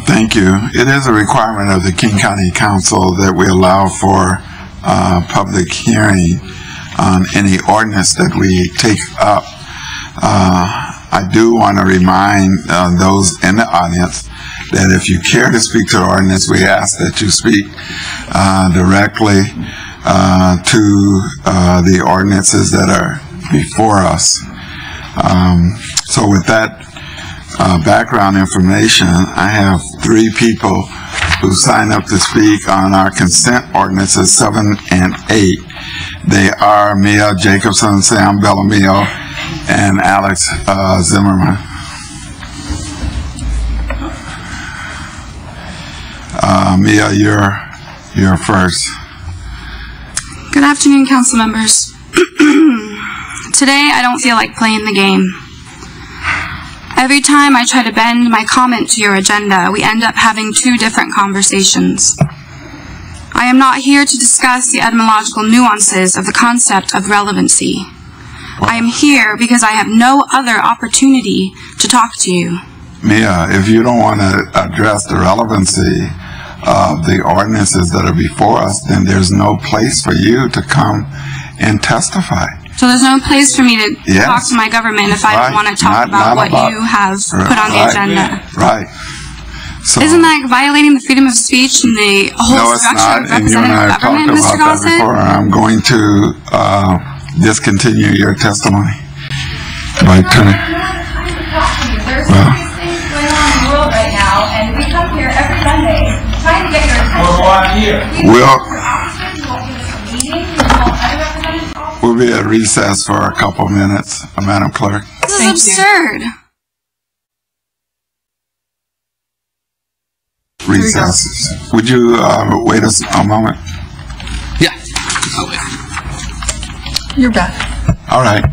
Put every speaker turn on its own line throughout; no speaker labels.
Thank you. It is a requirement of the King County Council that we allow for public hearing on any ordinance that we take up. I do want to remind those in the audience that if you care to speak to the ordinance, we ask that you speak directly to the ordinances that are before us. So with that background information, I have 3 people who signed up to speak on our consent ordinances 7 and 8. They are Mia Jacobson, Sam Bellamio, and Alex Zimmerman. Mia, you're first.
Good afternoon, council members. Today, I don't feel like playing the game. Every time I try to bend my comment to your agenda, we end up having 2 different conversations. I am not here to discuss the etymological nuances of the concept of relevancy. I am here because I have no other opportunity to talk to you.
Mia, if you don't want to address the relevancy of the ordinances that are before us, then there's no place for you to come and testify.
So there's no place for me to talk to my government if I don't want to talk about what you have put on the agenda.
Right. So,
isn't that violating the freedom of speech and the whole structure of representative government, Mr. Gossett?
I'm going to discontinue your testimony. Right, Tony.
Well, going on in the world right now, and we come here every Sunday trying to get your attention.
We'll be at recess for a couple minutes, Madam Clerk.
This is absurd.
Recess. Would you wait a moment?
Yeah. I'll wait.
You're back.
All right.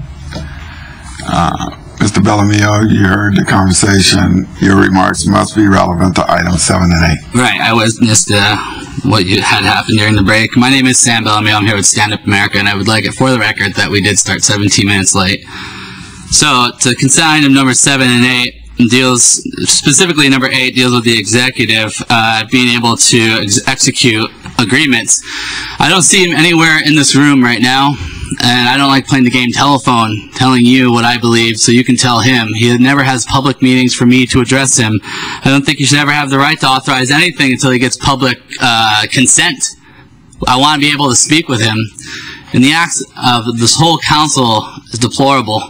Mr. Bellamio, you heard the conversation. Your remarks must be relevant to items 7 and 8.
Right. I witnessed what had happened during the break. My name is Sam Bellamio. I'm here with StandUP-America, and I would like it for the record that we did start 17 minutes late. So, to consent item number 7 and 8 deals, specifically number 8 deals with the executive being able to execute agreements. I don't see him anywhere in this room right now, and I don't like playing the game telephone, telling you what I believe so you can tell him. He never has public meetings for me to address him. I don't think he should ever have the right to authorize anything until he gets public consent. I want to be able to speak with him. And the acts of this whole council is deplorable.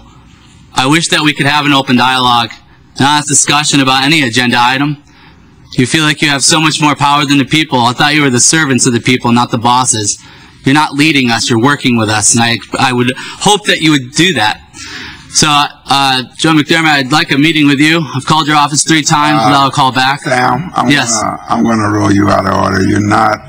I wish that we could have an open dialogue, an honest discussion about any agenda item. You feel like you have so much more power than the people. I thought you were the servants of the people, not the bosses. You're not leading us, you're working with us, and I would hope that you would do that. So, Joe McDermott, I'd like a meeting with you. I've called your office 3 times without a call back.
Sam, I'm going to rule you out of order. You're not...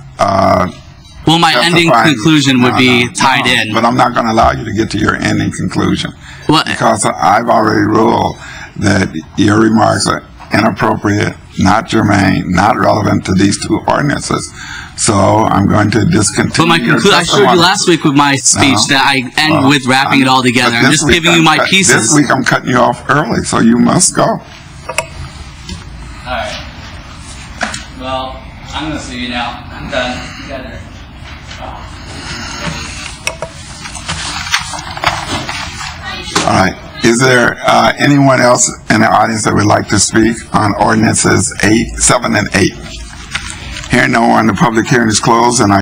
well, my ending conclusion would be tied in.
But I'm not going to allow you to get to your ending conclusion.
What?
Because I've already ruled that your remarks are inappropriate, not germane, not relevant to these 2 ordinances. So I'm going to discontinue.
But my conclusion, I showed you last week with my speech that I end with wrapping it all together. I'm just giving you my pieces.
This week I'm cutting you off early, so you must go.
All right. Well, I'm going to see you now. I'm done. You got it.
All right. Is there anyone else in the audience that would like to speak on ordinances 7 and 8? Hearing no one, the public hearing is closed, and I